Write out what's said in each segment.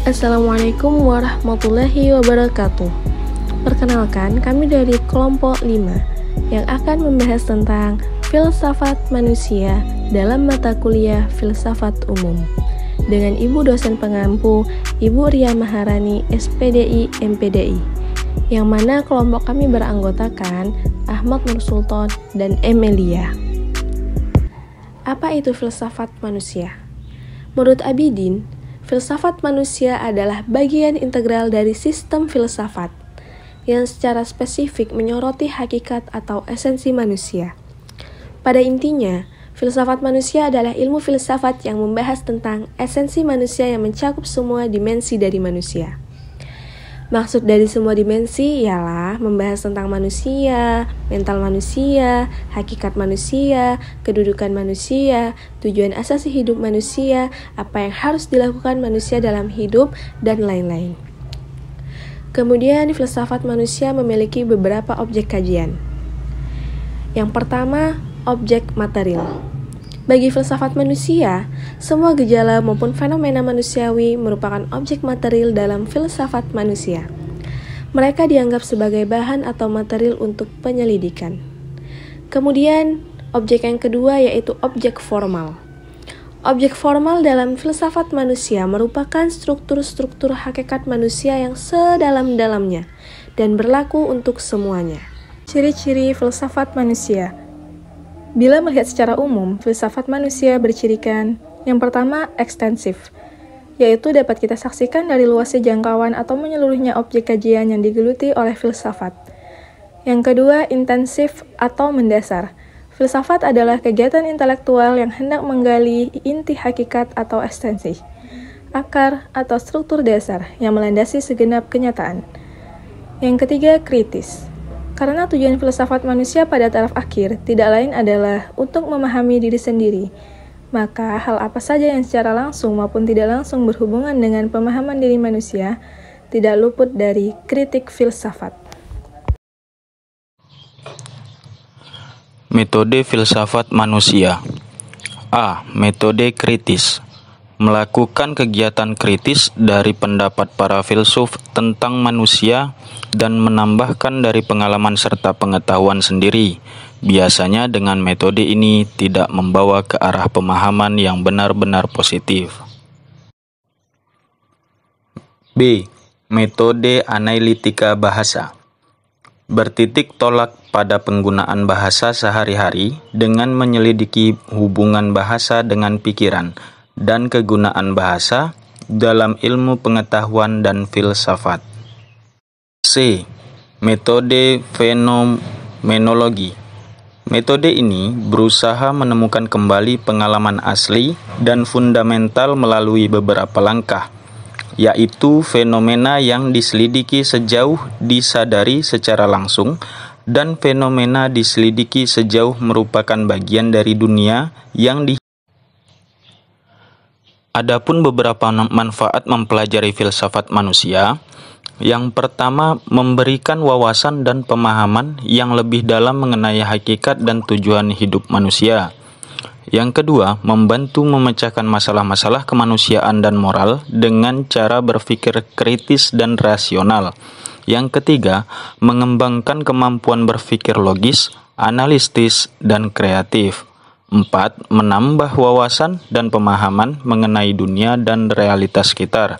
Assalamualaikum warahmatullahi wabarakatuh. Perkenalkan, kami dari kelompok 5 yang akan membahas tentang filsafat manusia dalam mata kuliah filsafat umum dengan Ibu dosen pengampu Ibu Ria Maharani, SPDI MPDI, yang mana kelompok kami beranggotakan Ahmad Nur Sultan dan Emelia. Apa itu filsafat manusia? Menurut Abidin, filsafat manusia adalah bagian integral dari sistem filsafat yang secara spesifik menyoroti hakikat atau esensi manusia. Pada intinya, filsafat manusia adalah ilmu filsafat yang membahas tentang esensi manusia yang mencakup semua dimensi dari manusia. Maksud dari semua dimensi ialah membahas tentang manusia, mental manusia, hakikat manusia, kedudukan manusia, tujuan asasi hidup manusia, apa yang harus dilakukan manusia dalam hidup, dan lain-lain. Kemudian, filsafat manusia memiliki beberapa objek kajian. Yang pertama, objek material. Bagi filsafat manusia, semua gejala maupun fenomena manusiawi merupakan objek material dalam filsafat manusia. Mereka dianggap sebagai bahan atau material untuk penyelidikan. Kemudian, objek yang kedua yaitu objek formal. Objek formal dalam filsafat manusia merupakan struktur-struktur hakikat manusia yang sedalam-dalamnya dan berlaku untuk semuanya. Ciri-ciri filsafat manusia. Bila melihat secara umum, filsafat manusia bercirikan yang pertama, ekstensif, yaitu dapat kita saksikan dari luasnya jangkauan atau menyeluruhnya objek kajian yang digeluti oleh filsafat. Yang kedua, intensif atau mendasar. Filsafat adalah kegiatan intelektual yang hendak menggali inti hakikat atau esensi, akar atau struktur dasar yang melandasi segenap kenyataan. Yang ketiga, kritis. Karena tujuan filsafat manusia pada taraf akhir tidak lain adalah untuk memahami diri sendiri, maka hal apa saja yang secara langsung maupun tidak langsung berhubungan dengan pemahaman diri manusia tidak luput dari kritik filsafat. Metode filsafat manusia. A. Metode kritis. Melakukan kegiatan kritis dari pendapat para filsuf tentang manusia dan menambahkan dari pengalaman serta pengetahuan sendiri. Biasanya dengan metode ini tidak membawa ke arah pemahaman yang benar-benar positif. B. Metode analitika bahasa. Bertitik tolak pada penggunaan bahasa sehari-hari dengan menyelidiki hubungan bahasa dengan pikiran dan kegunaan bahasa dalam ilmu pengetahuan dan filsafat. C. Metode fenomenologi. Metode ini berusaha menemukan kembali pengalaman asli dan fundamental melalui beberapa langkah, yaitu fenomena yang diselidiki sejauh disadari secara langsung dan fenomena diselidiki sejauh merupakan bagian dari dunia yang Adapun beberapa manfaat mempelajari filsafat manusia. Yang pertama, memberikan wawasan dan pemahaman yang lebih dalam mengenai hakikat dan tujuan hidup manusia. Yang kedua, membantu memecahkan masalah-masalah kemanusiaan dan moral dengan cara berpikir kritis dan rasional. Yang ketiga, mengembangkan kemampuan berpikir logis, analitis, dan kreatif. 4. Menambah wawasan dan pemahaman mengenai dunia dan realitas sekitar.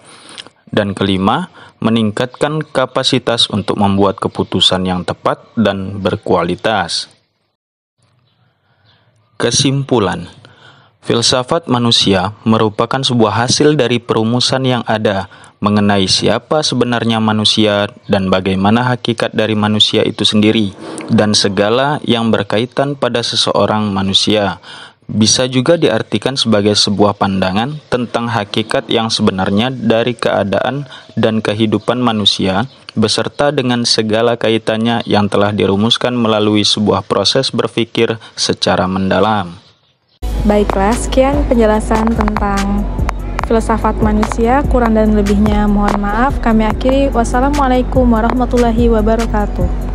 Dan kelima, meningkatkan kapasitas untuk membuat keputusan yang tepat dan berkualitas. Kesimpulan, filsafat manusia merupakan sebuah hasil dari perumusan yang ada mengenai siapa sebenarnya manusia dan bagaimana hakikat dari manusia itu sendiri dan segala yang berkaitan pada seseorang manusia. Bisa juga diartikan sebagai sebuah pandangan tentang hakikat yang sebenarnya dari keadaan dan kehidupan manusia beserta dengan segala kaitannya yang telah dirumuskan melalui sebuah proses berpikir secara mendalam. Baiklah, sekian penjelasan tentang filsafat manusia. Kurang dan lebihnya mohon maaf. Kami akhiri. Wassalamualaikum warahmatullahi wabarakatuh.